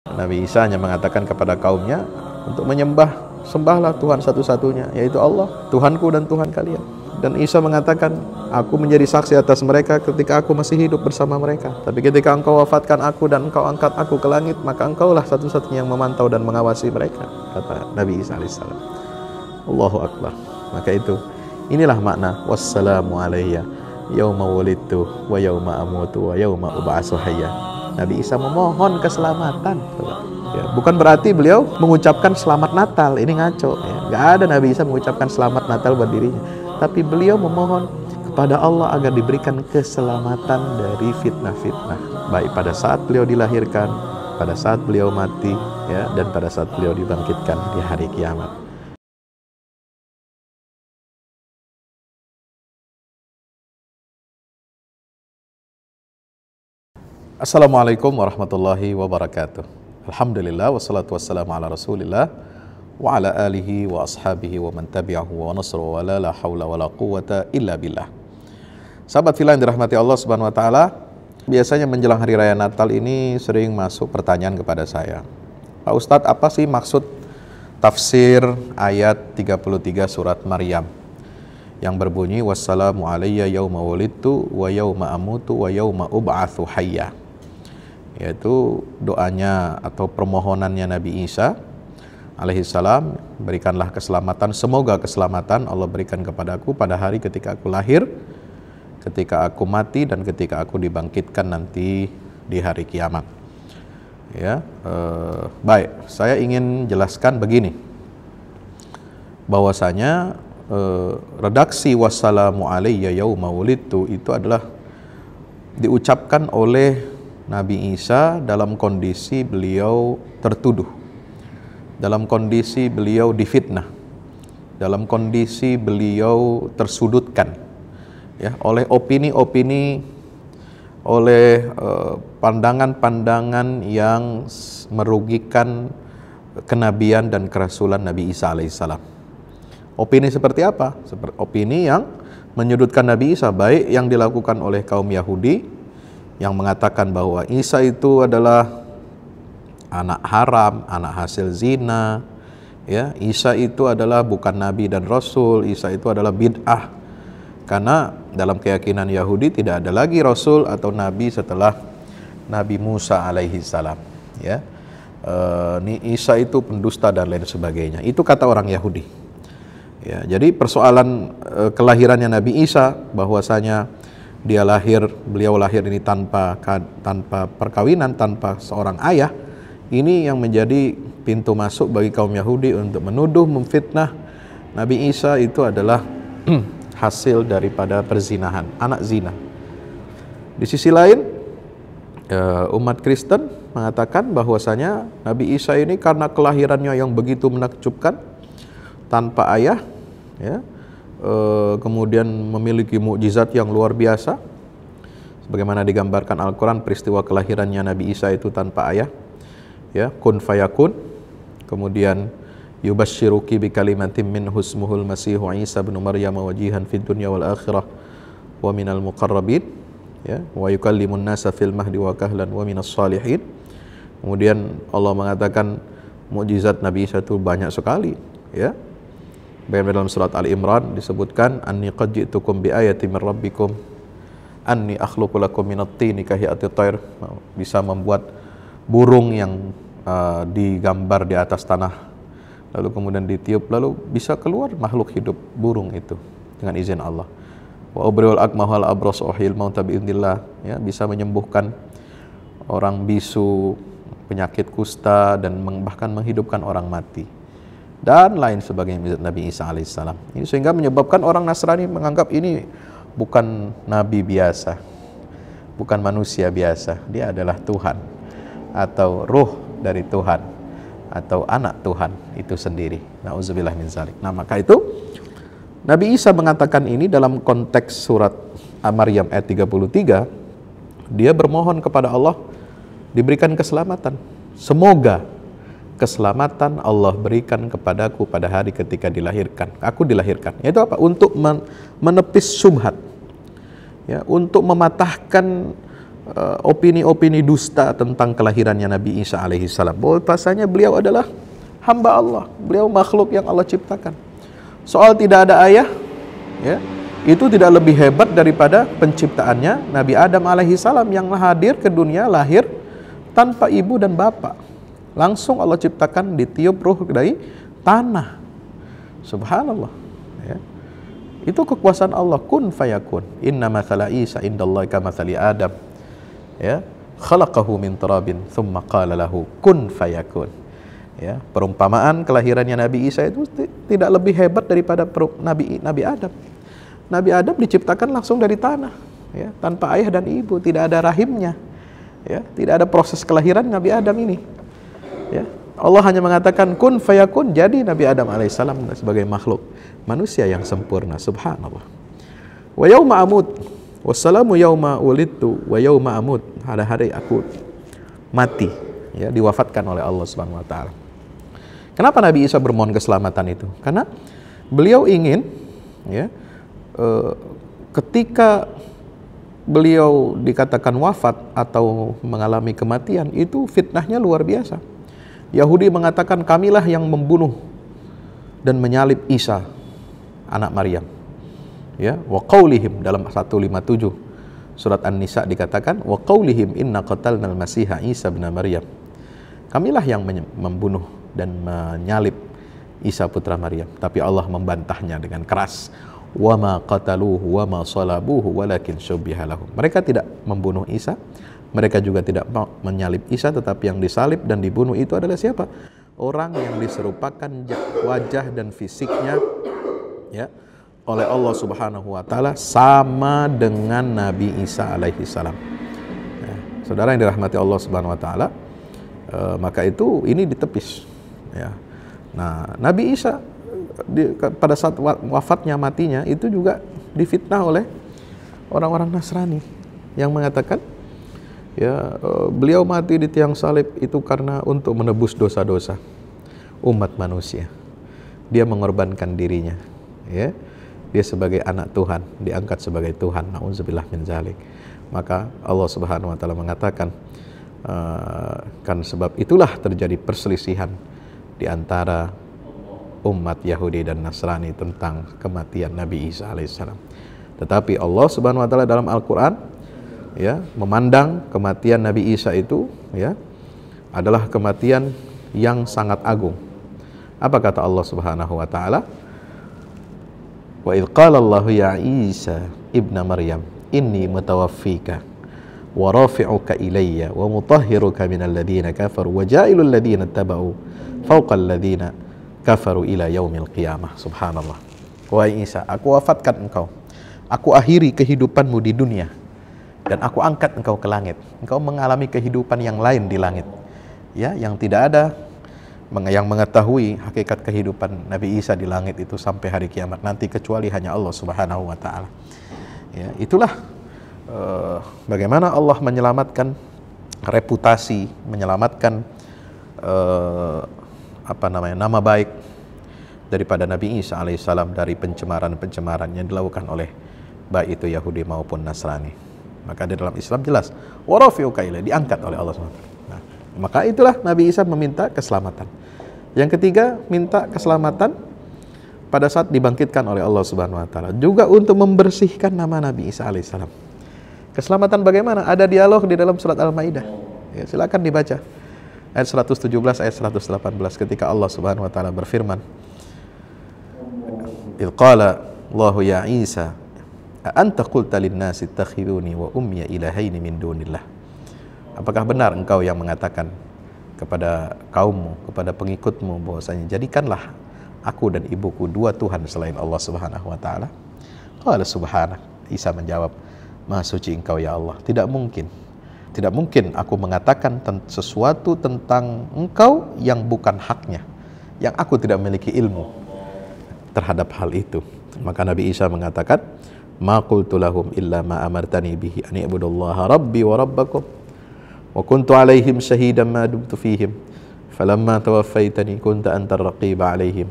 Nabi Isa hanya mengatakan kepada kaumnya untuk sembahlah Tuhan satu-satunya, yaitu Allah, Tuhanku dan Tuhan kalian. Dan Isa mengatakan, aku menjadi saksi atas mereka ketika aku masih hidup bersama mereka. Tapi ketika engkau wafatkan aku dan engkau angkat aku ke langit, maka engkaulah satu-satunya yang memantau dan mengawasi mereka, kata Nabi Isa alaihissalam. Allahu Akbar. Maka inilah makna wassalamu alayya yauma wulidtu wa yauma amutu wa yauma ub'atsu hayya. Nabi Isa memohon keselamatan. Ya, bukan berarti beliau mengucapkan selamat Natal, ini ngaco. Ya. Gak ada Nabi Isa mengucapkan selamat Natal buat dirinya. Tapi beliau memohon kepada Allah agar diberikan keselamatan dari fitnah-fitnah. Baik pada saat beliau dilahirkan, pada saat beliau mati, ya, dan pada saat beliau dibangkitkan di hari kiamat. Assalamualaikum warahmatullahi wabarakatuh. Alhamdulillah wassalatu wassalamu ala Rasulillah wa ala alihi wa ashabihi wa man tabi'ahu wa nasru wa la hawla wa la quwwata illa billah. Sahabat fillah yang dirahmati Allah Subhanahu wa taala, biasanya menjelang hari raya Natal ini sering masuk pertanyaan kepada saya. Pak Ustadz, apa sih maksud tafsir ayat 33 surat Maryam yang berbunyi wassalamu alayya yauma wulidtu wa yauma amutu wa yauma ub'atsu hayya? Yaitu doanya atau permohonannya Nabi Isa alaihissalam, berikanlah keselamatan, semoga keselamatan Allah berikan kepadaku pada hari ketika aku lahir, ketika aku mati, dan ketika aku dibangkitkan nanti di hari kiamat. Ya, baik, saya ingin jelaskan begini, bahwasanya redaksi wassalamu alayya yauma wulidtu itu adalah diucapkan oleh Nabi Isa dalam kondisi beliau tertuduh, dalam kondisi beliau difitnah, dalam kondisi beliau tersudutkan, ya, oleh opini-opini, oleh pandangan-pandangan yang merugikan kenabian dan kerasulan Nabi Isa alaihissalam. Opini seperti apa? Seperti opini yang menyudutkan Nabi Isa, baik yang dilakukan oleh kaum Yahudi yang mengatakan bahwa Isa itu adalah anak haram, anak hasil zina, ya, Isa itu adalah bukan nabi dan rasul, Isa itu adalah bid'ah. Karena dalam keyakinan Yahudi tidak ada lagi rasul atau nabi setelah Nabi Musa alaihi salam, ya. Isa itu pendusta dan lain sebagainya. Itu kata orang Yahudi. Ya, jadi persoalan kelahirannya Nabi Isa, bahwasanya beliau lahir ini tanpa perkawinan, tanpa seorang ayah, ini yang menjadi pintu masuk bagi kaum Yahudi untuk menuduh, memfitnah Nabi Isa itu adalah hasil daripada perzinahan, anak zina. Di sisi lain, umat Kristen mengatakan bahwasanya Nabi Isa ini karena kelahirannya yang begitu menakjubkan, tanpa ayah, ya, kemudian memiliki mukjizat yang luar biasa, sebagaimana digambarkan Al-Quran peristiwa kelahirannya Nabi Isa itu tanpa ayah, ya, kun fayakun. Kemudian yubashshiruki bi kalimatin min husmuhul masihu Isa bin Maryam wajihan fid dunya wal akhirah wa minal muqarrabin, ya, wa yukallimun nasa fil mahdi wa kahlan wa minas salihin. Kemudian Allah mengatakan mukjizat Nabi Isa itu banyak sekali, ya. Dalam surat Al-Imran disebutkan anni qad ji'tukum bi ayatin min rabbikum anni akhluqu lakum minat tini kahiyati thair, bisa membuat burung yang digambar di atas tanah lalu kemudian ditiup lalu bisa keluar makhluk hidup burung itu dengan izin Allah. Wa ubriul akmaha wal abras uhil mauta bi idznillah, ya, bisa menyembuhkan orang bisu, penyakit kusta, dan bahkan menghidupkan orang mati dan lain sebagainya Nabi Isa alaihissalam. Ini sehingga menyebabkan orang Nasrani menganggap ini bukan nabi biasa, bukan manusia biasa, dia adalah Tuhan atau ruh dari Tuhan atau anak Tuhan itu sendiri. Nauzubillah min dzalik. Nah, maka itu Nabi Isa mengatakan ini dalam konteks surat Maryam ayat 33, dia bermohon kepada Allah diberikan keselamatan. Semoga keselamatan Allah berikan kepadaku pada hari ketika aku dilahirkan. Itu apa? Untuk menepis syubhat, ya, untuk mematahkan opini-opini dusta tentang kelahirannya Nabi Isa alaihissalam. Bahwasanya beliau adalah hamba Allah, beliau makhluk yang Allah ciptakan. Soal tidak ada ayah, ya, itu tidak lebih hebat daripada penciptaannya Nabi Adam alaihissalam yang hadir ke dunia, lahir tanpa ibu dan bapak. Langsung Allah ciptakan, ditiup ruh dari tanah. Subhanallah, ya. Itu kekuasaan Allah, kun fayakun. Inna mathala Isa indallahi kamathali Adam, ya, khalaqahu min turabin thumma qala lahu kun fayakun. Ya, perumpamaan kelahirannya Nabi Isa itu tidak lebih hebat daripada Nabi Adam. Nabi Adam diciptakan langsung dari tanah, ya, tanpa ayah dan ibu, tidak ada rahimnya, ya, tidak ada proses kelahiran Nabi Adam ini, ya. Allah hanya mengatakan kun fayakun, jadi Nabi Adam alaihissalam sebagai makhluk manusia yang sempurna. Subhanallah. Wa yauma amut wassalamu yauma ulidtu wa yauma amut, pada hari aku mati, ya, diwafatkan oleh Allah Subhanahu wa taala. Kenapa Nabi Isa bermohon keselamatan itu? Karena beliau ingin, ya, ketika beliau dikatakan wafat atau mengalami kematian, itu fitnahnya luar biasa. Yahudi mengatakan kamilah yang membunuh dan menyalib Isa anak Maryam, ya, wa qaulihim dalam 157 surat An-Nisa dikatakan wa qaulihim inna qatalnal masiha Isa bin Maryam, kamilah yang membunuh dan menyalib Isa putra Maryam. Tapi Allah membantahnya dengan keras, wa ma qataluhu wa ma salabuhu walakin syubbiha lahum. Mereka tidak membunuh Isa, mereka juga tidak menyalib Isa, tetapi yang disalib dan dibunuh itu adalah siapa? Orang yang diserupakan wajah dan fisiknya, ya, oleh Allah Subhanahu wa taala sama dengan Nabi Isa alaihi salam. Ya, saudara yang dirahmati Allah Subhanahu wa taala, maka itu ini ditepis, ya. Nah, Nabi Isa pada saat wafatnya, matinya, itu juga difitnah oleh orang-orang Nasrani yang mengatakan, ya, beliau mati di tiang salib itu karena untuk menebus dosa-dosa umat manusia. Dia mengorbankan dirinya, ya. Dia sebagai anak Tuhan diangkat sebagai Tuhan. Nauzubillah min zalik. Maka Allah Subhanahu wa taala mengatakan, kan sebab itulah terjadi perselisihan di antara umat Yahudi dan Nasrani tentang kematian Nabi Isa alaihissalam. Tetapi Allah Subhanahu wa taala dalam Al-Qur'an, ya, memandang kematian Nabi Isa itu, ya, adalah kematian yang sangat agung. Apa kata Allah Subhanahu wa taala? Wa idz qala Allah ya Isa ibna Maryam inni mutawaffika wa rafi'uka ilayya wa mutahhiruka minal ladzina kafaru wa ja'ilul ladzina tabau fawqal ladzina kafaru ila yaumil qiyamah. Subhanallah. Wahai Isa, aku wafatkan engkau, aku akhiri kehidupanmu di dunia, dan aku angkat engkau ke langit. Engkau mengalami kehidupan yang lain di langit, ya, yang tidak ada yang mengetahui hakikat kehidupan Nabi Isa di langit itu sampai hari kiamat nanti kecuali hanya Allah Subhanahu wa taala. Ya, itulah bagaimana Allah menyelamatkan reputasi, menyelamatkan nama baik daripada Nabi Isa alaihissalam dari pencemaran-pencemaran yang dilakukan oleh baik itu Yahudi maupun Nasrani. Maka di dalam Islam jelas, wa rafi'uka ilaihi, diangkat oleh Allah SWT. Nah, maka itulah Nabi Isa meminta keselamatan. Yang ketiga, minta keselamatan pada saat dibangkitkan oleh Allah Subhanahu wa taala, juga untuk membersihkan nama Nabi Isa alaihissalam. Keselamatan bagaimana? Ada dialog di dalam surat Al-Maidah. Ya, silakan dibaca. Ayat 117, ayat 118 ketika Allah Subhanahu wa taala berfirman, "Idz qala Allahu ya Isa, a anta qulta lin-nasi ittakhiduni wa ummiya ilahaini min dunillah." Apakah benar engkau yang mengatakan kepada kaummu, kepada pengikutmu, bahwasanya jadikanlah aku dan ibuku dua Tuhan selain Allah Subhanahu wa taala? Qala subhanak. Isa menjawab, Maha suci engkau ya Allah, tidak mungkin. Tidak mungkin aku mengatakan sesuatu tentang engkau yang bukan haknya, yang aku tidak memiliki ilmu terhadap hal itu. Maka Nabi Isa mengatakan, ma qultu lahum illa ma amartani bihi an i'budullaha rabbi wa rabbakum wa kuntu alaihim shahidan ma dumtu fihim falamma tawaffaitani kunta antar raqiba alaihim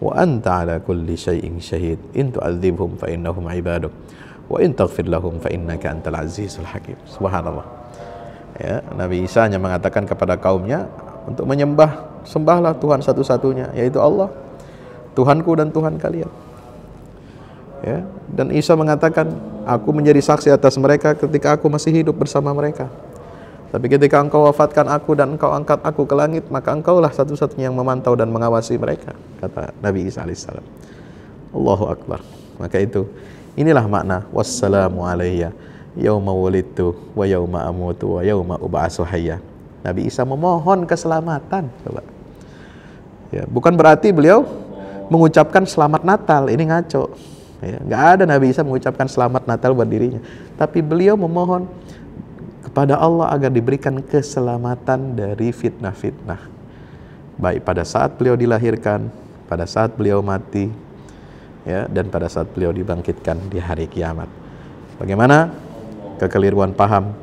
wa anta ala kulli syai'in syahid in tu'adzibhum fa innahum ibaduk wa in taghfir lahum fa innaka antal azizul hakim. Subhanallah. Ya, Nabi Isa hanya mengatakan kepada kaumnya untuk menyembah, sembahlah Tuhan satu-satunya, yaitu Allah, Tuhanku dan Tuhan kalian. Ya, dan Isa mengatakan, aku menjadi saksi atas mereka ketika aku masih hidup bersama mereka. Tapi ketika engkau wafatkan aku dan engkau angkat aku ke langit, maka engkaulah satu-satunya yang memantau dan mengawasi mereka, kata Nabi Isa alaihissalam. Allahu Akbar. Maka inilah makna wassalamu alayya yauma wulidtu wa yauma amutu wa yauma ub'atsu hayya. Nabi Isa memohon keselamatan. Coba. Ya, bukan berarti beliau mengucapkan selamat Natal, ini ngaco. Ya, nggak ada Nabi Isa mengucapkan selamat Natal buat dirinya. Tapi beliau memohon kepada Allah agar diberikan keselamatan dari fitnah-fitnah. Baik pada saat beliau dilahirkan, pada saat beliau mati, ya, dan pada saat beliau dibangkitkan di hari kiamat. Bagaimana kekeliruan paham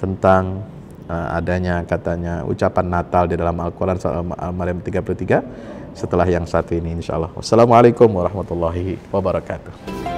tentang adanya katanya ucapan Natal di dalam Al-Quran surah Al-Maryam 33 setelah yang satu ini, insyaallah. Wassalamualaikum warahmatullahi wabarakatuh.